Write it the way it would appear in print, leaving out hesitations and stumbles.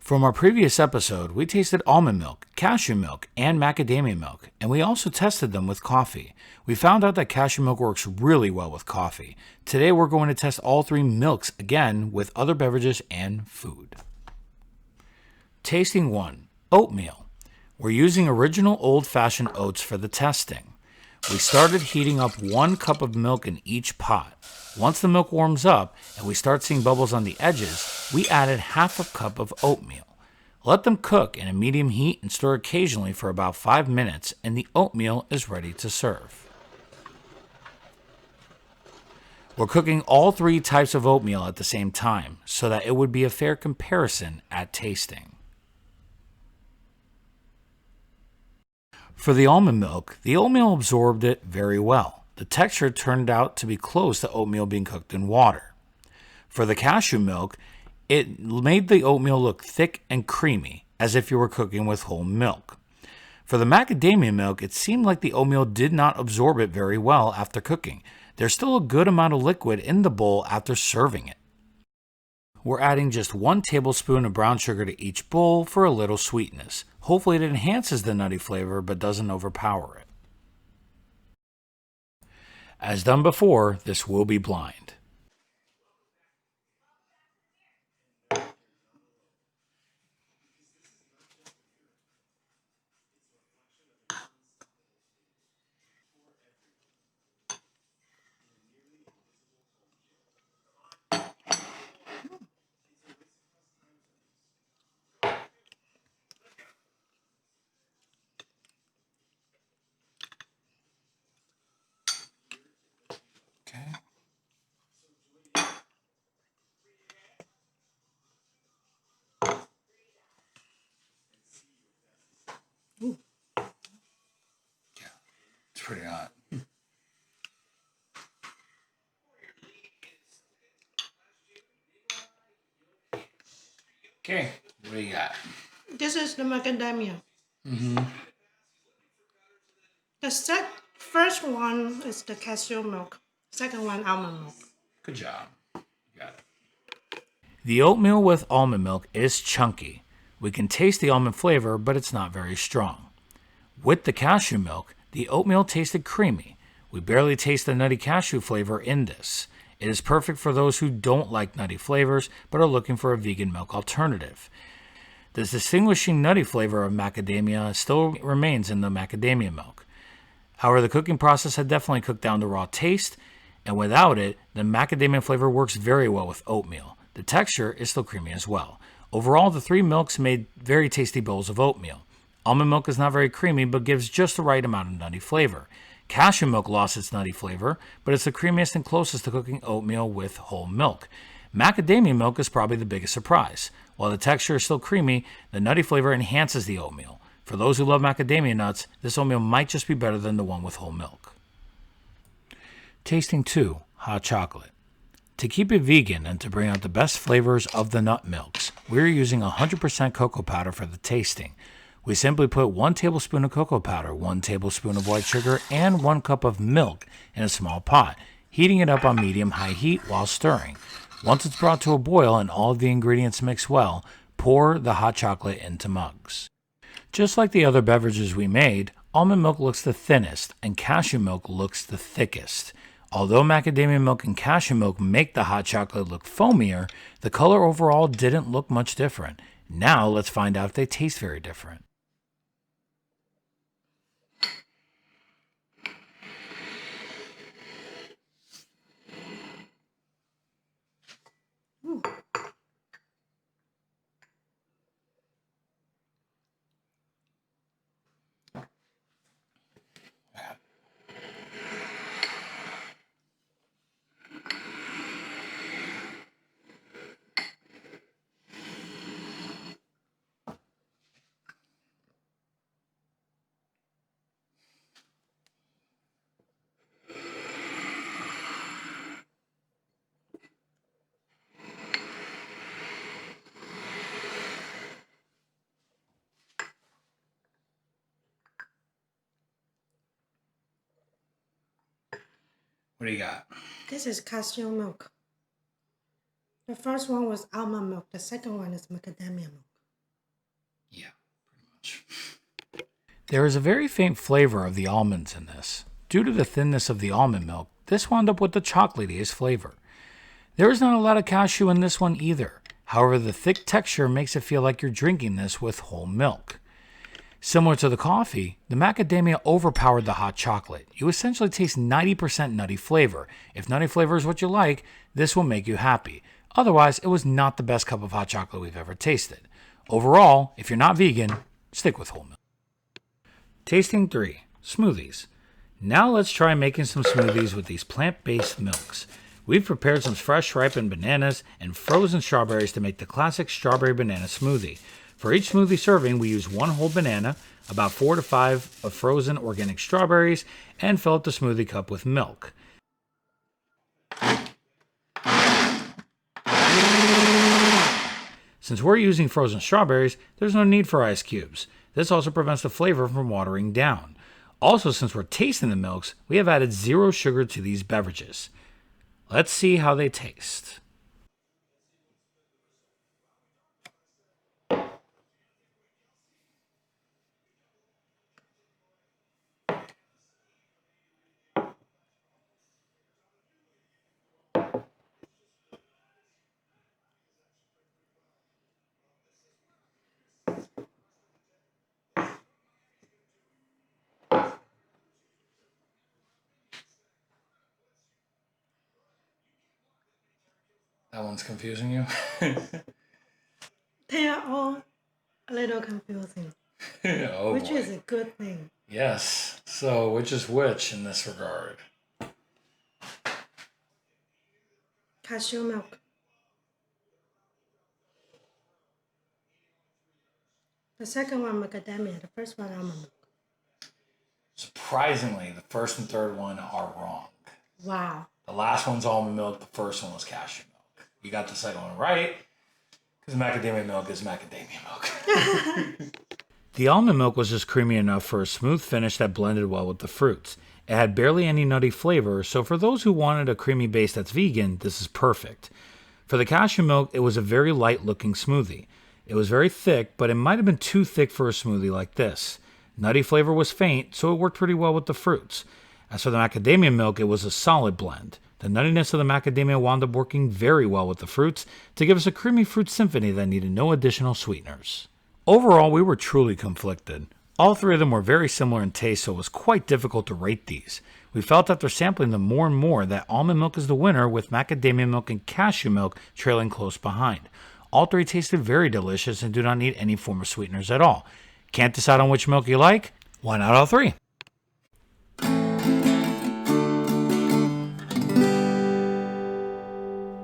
From our previous episode, we tasted almond milk, cashew milk, and macadamia milk, and we also tested them with coffee. We found out that cashew milk works really well with coffee. Today we're going to test all three milks again with other beverages and food. Tasting 1. Oatmeal. We're using original old-fashioned oats for the testing. We started heating up 1 cup of milk in each pot. Once the milk warms up and we start seeing bubbles on the edges, we added half a cup of oatmeal. Let them cook in a medium heat and stir occasionally for about 5 minutes, and the oatmeal is ready to serve. We're cooking all 3 types of oatmeal at the same time so that it would be a fair comparison at tasting. For the almond milk, the oatmeal absorbed it very well. The texture turned out to be close to oatmeal being cooked in water. For the cashew milk, it made the oatmeal look thick and creamy, as if you were cooking with whole milk. For the macadamia milk, it seemed like the oatmeal did not absorb it very well after cooking. There's still a good amount of liquid in the bowl after serving it. We're adding just 1 tablespoon of brown sugar to each bowl for a little sweetness. Hopefully it enhances the nutty flavor but doesn't overpower it. As done before, this will be blind. Okay. Ooh. Yeah, it's pretty hot. Okay, what do you got? This is the macadamia. Mm-hmm. The first one is the cashew milk. Second one, almond milk. Good job. You got it. The oatmeal with almond milk is chunky. We can taste the almond flavor, but it's not very strong. With the cashew milk, the oatmeal tasted creamy. We barely taste the nutty cashew flavor in this. It is perfect for those who don't like nutty flavors but are looking for a vegan milk alternative. The distinguishing nutty flavor of macadamia still remains in the macadamia milk. However, the cooking process had definitely cooked down the raw taste, and without it, the macadamia flavor works very well with oatmeal. The texture is still creamy as well. Overall, the 3 milks made very tasty bowls of oatmeal. Almond milk is not very creamy, but gives just the right amount of nutty flavor. Cashew milk lost its nutty flavor, but it's the creamiest and closest to cooking oatmeal with whole milk. Macadamia milk is probably the biggest surprise. While the texture is still creamy, the nutty flavor enhances the oatmeal. For those who love macadamia nuts, this oatmeal might just be better than the one with whole milk. Tasting 2. Hot chocolate. To keep it vegan and to bring out the best flavors of the nut milks, we're using 100% cocoa powder for the tasting. We simply put 1 tablespoon of cocoa powder, 1 tablespoon of white sugar, and 1 cup of milk in a small pot, heating it up on medium-high heat while stirring. Once it's brought to a boil and all of the ingredients mix well, pour the hot chocolate into mugs. Just like the other beverages we made, almond milk looks the thinnest and cashew milk looks the thickest. Although macadamia milk and cashew milk make the hot chocolate look foamier, the color overall didn't look much different. Now let's find out if they taste very different. Ooh. What do you got? This is cashew milk. The first one was almond milk. The second one is macadamia milk. much. There is a very faint flavor of the almonds in this. Due to the thinness of the almond milk, this wound up with the chocolatiest flavor. There is not a lot of cashew in this one either. However, the thick texture makes it feel like you're drinking this with whole milk. Similar to the coffee, the macadamia overpowered the hot chocolate. You essentially taste 90% nutty flavor. If nutty flavor is what you like, this will make you happy. Otherwise, it was not the best cup of hot chocolate we've ever tasted. Overall, if you're not vegan, stick with whole milk. Tasting 3. Smoothies. Now let's try making some smoothies with these plant-based milks. We've prepared some fresh ripened bananas and frozen strawberries to make the classic strawberry banana smoothie. For each smoothie serving, we use 1 whole banana, about 4 to 5 of frozen organic strawberries, and fill up the smoothie cup with milk. Since we're using frozen strawberries, there's no need for ice cubes. This also prevents the flavor from watering down. Also, since we're tasting the milks, we have added 0 sugar to these beverages. Let's see how they taste. That one's confusing you? They are all a little confusing, Oh which boy. is a good thing. Yes. So, which is which in this regard? Cashew milk. The second one, macadamia. The first one, almond milk. Surprisingly, the first and third one are wrong. Wow. The last one's almond milk. The first one was cashew milk. You got the second one right because macadamia milk is macadamia milk. The almond milk was just creamy enough for a smooth finish that blended well with the fruits. It had barely any nutty flavor, so for those who wanted a creamy base that's vegan, this is perfect. For the cashew milk, it was a very light-looking smoothie. It was very thick, but it might have been too thick for a smoothie like this. Nutty flavor was faint, so it worked pretty well with the fruits. As for the macadamia milk, it was a solid blend. The nuttiness of the macadamia wound up working very well with the fruits to give us a creamy fruit symphony that needed no additional sweeteners. Overall, we were truly conflicted. All 3 of them were very similar in taste, so it was quite difficult to rate these. We felt after sampling them more and more that almond milk is the winner, with macadamia milk and cashew milk trailing close behind. All 3 tasted very delicious and do not need any form of sweeteners at all. Can't decide on which milk you like? Why not all 3?